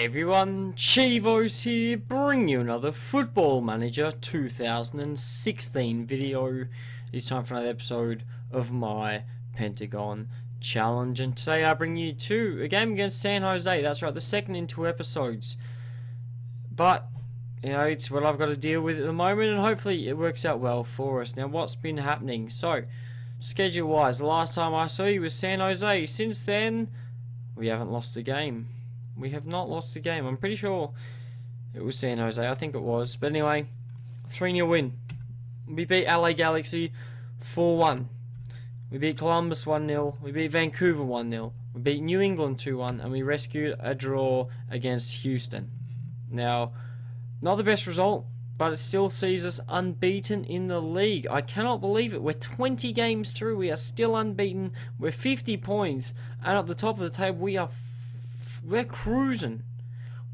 Everyone, Chivos here, bring you another Football Manager 2016 video. It's time for another episode of my Pentagon challenge, and today I bring you a game against San Jose. That's right, the second in 2 episodes. But, you know, it's what I've got to deal with at the moment, and hopefully it works out well for us. Now, what's been happening? So, schedule-wise, the last time I saw you was San Jose. Since then, we haven't lost a game. We have not lost a game. I'm pretty sure it was San Jose. I think it was. But anyway, 3-0 win. We beat LA Galaxy 4-1. We beat Columbus 1-0. We beat Vancouver 1-0. We beat New England 2-1. And we rescued a draw against Houston. Now, not the best result, but it still sees us unbeaten in the league. I cannot believe it. We're 20 games through. We are still unbeaten. We're 50 points. And at the top of the table, we're cruising.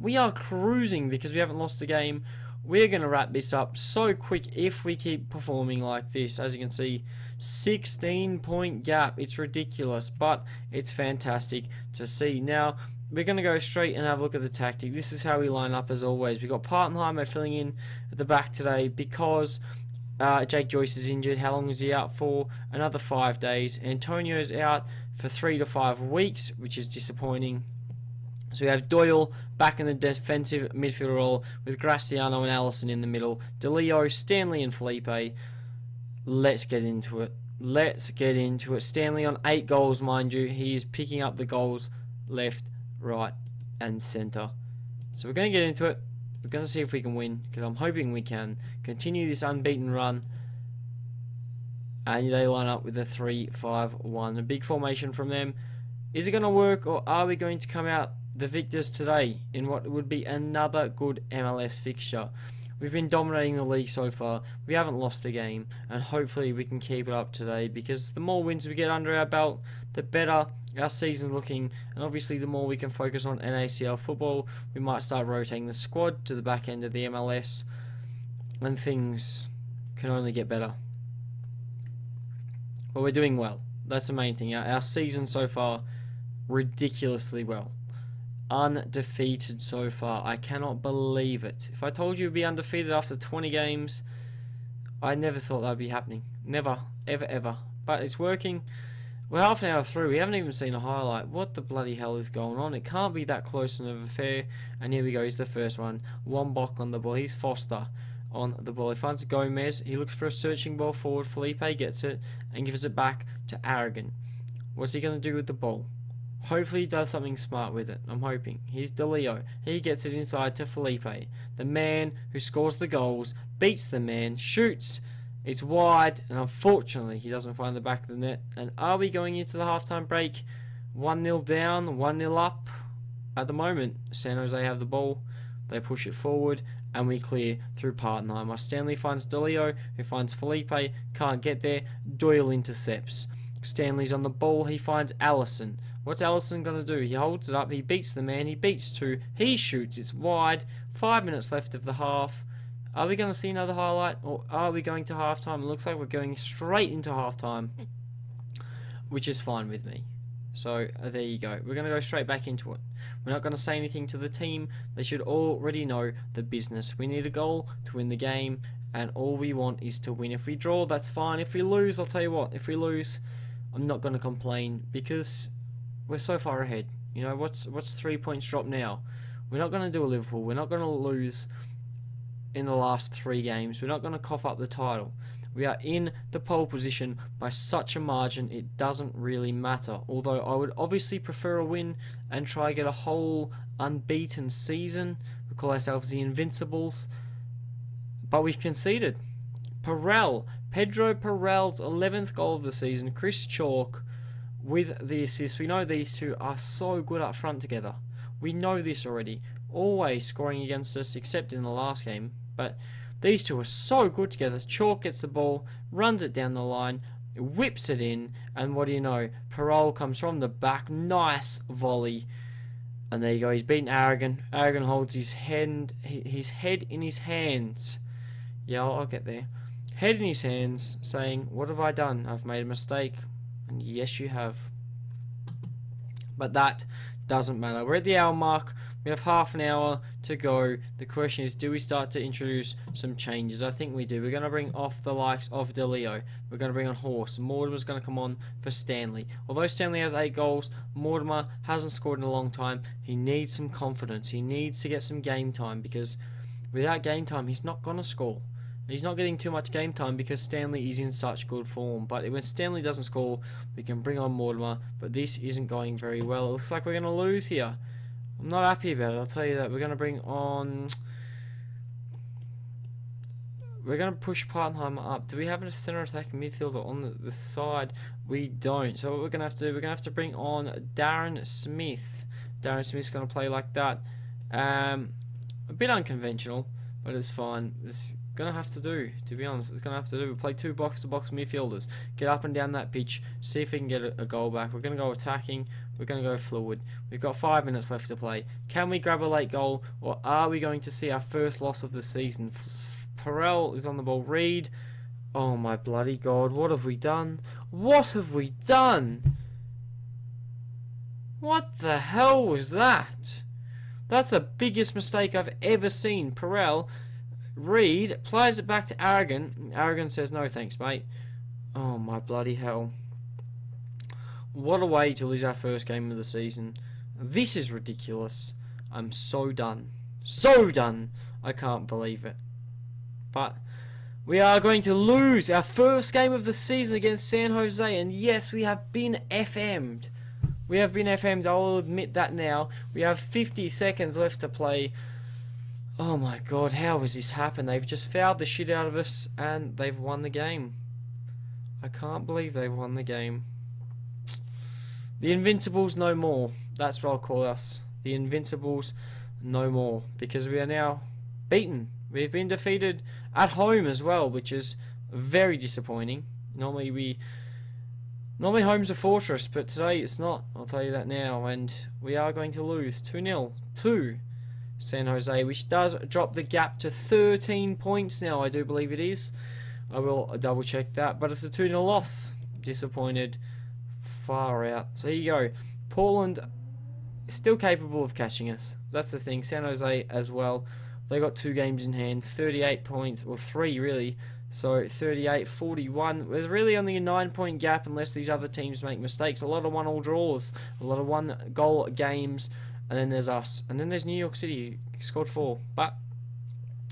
We are cruising because we haven't lost a game. We're going to wrap this up so quick if we keep performing like this. As you can see, 16-point gap. It's ridiculous, but it's fantastic to see. Now, we're going to go straight and have a look at the tactic. This is how we line up as always. We've got Partenheimer filling in at the back today because Jake Joyce is injured. How long is he out for? Another 5 days. Antonio's out for 3 to 5 weeks, which is disappointing. So we have Doyle back in the defensive midfield role with Graciano and Allison in the middle. DeLeo, Stanley and Felipe. Let's get into it. Let's get into it. Stanley on 8 goals, mind you. He is picking up the goals left, right and centre. So we're going to get into it. We're going to see if we can win, because I'm hoping we can continue this unbeaten run. And they line up with a 3-5-1. A big formation from them. Is it going to work, or are we going to come out the victors today in what would be another good MLS fixture? We've been dominating the league so far. We haven't lost a game, and hopefully we can keep it up today, because the more wins we get under our belt, the better our season's looking, and obviously the more we can focus on NACL football. We might start rotating the squad to the back end of the MLS, and things can only get better. But we're doing well. That's the main thing. Our season so far, ridiculously well. Undefeated so far. I cannot believe it. If I told you we'd be undefeated after 20 games, I never thought that would be happening. Never, ever, ever. But it's working. We're half an hour through. We haven't even seen a highlight. What the bloody hell is going on? It can't be that close of an affair. And here we go. He's the first one. Wombok on the ball. He's Foster on the ball. He finds Gomez. He looks for a searching ball forward. Felipe gets it and gives it back to Aragon. What's he going to do with the ball? Hopefully he does something smart with it. I'm hoping. Here's DeLeo. He gets it inside to Felipe. The man who scores the goals, beats the man, shoots. It's wide, and unfortunately he doesn't find the back of the net. And are we going into the halftime break? 1-0 down, 1-0 up. At the moment, San Jose have the ball. They push it forward, and we clear through Partenheimer. Stanley finds DeLeo, who finds Felipe. Can't get there. Doyle intercepts. Stanley's on the ball. He finds Allison. What's Allison going to do? He holds it up. He beats the man. He beats 2. He shoots. It's wide. 5 minutes left of the half. Are we going to see another highlight, or are we going to halftime? It looks like we're going straight into halftime, which is fine with me. So there you go. We're going to go straight back into it. We're not going to say anything to the team. They should already know the business. We need a goal to win the game, and all we want is to win. If we draw, that's fine. If we lose, I'll tell you what. If we lose, I'm not going to complain, because we're so far ahead. You know, what's 3 points drop now? We're not going to do a Liverpool. We're not going to lose in the last 3 games. We're not going to cough up the title. We are in the pole position by such a margin, it doesn't really matter. Although I would obviously prefer a win and try to get a whole unbeaten season. We call ourselves the Invincibles. But we've conceded. Pedro Perel's 11th goal of the season. Chris Chalk with the assist. We know these two are so good up front together. We know this already. Always scoring against us, except in the last game. But these two are so good together. Chalk gets the ball, runs it down the line, whips it in, and what do you know? Perel comes from the back. Nice volley. And there you go. He's beaten Aragon. Aragon holds his head in his hands. Yeah, I'll get there. Head in his hands, saying, "What have I done? I've made a mistake." And yes, you have. But that Doesn't matter. We're at the hour mark. We have half an hour to go. The question is, do we start to introduce some changes? I think we do. We're going to bring off the likes of De Leo. We're going to bring on Horse. Mortimer's going to come on for Stanley. Although Stanley has 8 goals, Mortimer hasn't scored in a long time. He needs some confidence. He needs to get some game time, because without game time, he's not going to score. He's not getting too much game time because Stanley is in such good form. But when Stanley doesn't score, we can bring on Mortimer. But this isn't going very well. It looks like we're going to lose here. I'm not happy about it, I'll tell you that. We're going to bring on... We're going to push Partenheimer up. Do we have a centre attacking midfielder on the side? We don't. So what we're going to have to do, we're going to have to bring on Darren Smith. Darren Smith's going to play like that. A bit unconventional, but it's fine. It's gonna have to do, to be honest. It's gonna have to do. We play 2 box-to-box midfielders, get up and down that pitch, see if we can get a goal back. We're gonna go attacking. We're gonna go fluid. We've got 5 minutes left to play. Can we grab a late goal, or are we going to see our first loss of the season? Perel is on the ball. Reed. Oh my bloody god! What have we done? What have we done? What the hell was that? That's the biggest mistake I've ever seen. Perel. Reed plays it back to Aragon. Aragon says, no thanks, mate. Oh my bloody hell. What a way to lose our first game of the season. This is ridiculous. I'm so done. So done. I can't believe it. But we are going to lose our first game of the season against San Jose. And yes, we have been FM'd. We have been FM'd. I will admit that now. We have 50 seconds left to play. Oh my god, how has this happened? They've just fouled the shit out of us and they've won the game. I can't believe they've won the game. The Invincibles no more. That's what I'll call us. The Invincibles no more. Because we are now beaten. We've been defeated at home as well, which is very disappointing. Normally home's a fortress, but today it's not. I'll tell you that now. And we are going to lose 2-0 to San Jose, which does drop the gap to 13 points now, I do believe it is. I will double check that, but it's a 2-0 loss. Disappointed. Far out. So here you go. Portland is still capable of catching us. That's the thing. San Jose as well. They got 2 games in hand, 38 points, or 3 really. So 38, 41. There's really only a 9-point gap unless these other teams make mistakes. A lot of 1-1 draws, a lot of 1-goal games. And then there's us. And then there's New York City, scored 4. But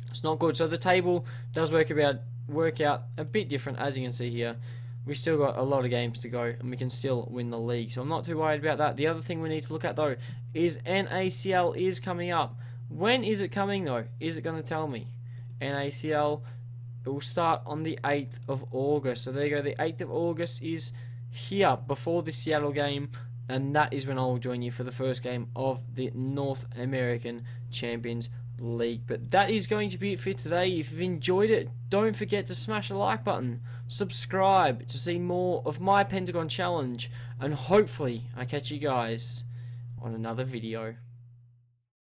it's not good. So the table does work out a bit different, as you can see here. We still got a lot of games to go, and we can still win the league. So I'm not too worried about that. The other thing we need to look at, though, is NACL is coming up. When is it coming, though? Is it going to tell me? NACL, it will start on the 8th of August. So there you go. The 8th of August is here before the Seattle game. And that is when I will join you for the first game of the North American Champions League. But that is going to be it for today. If you've enjoyed it, don't forget to smash the like button. Subscribe to see more of my Pentagon challenge. And hopefully I catch you guys on another video.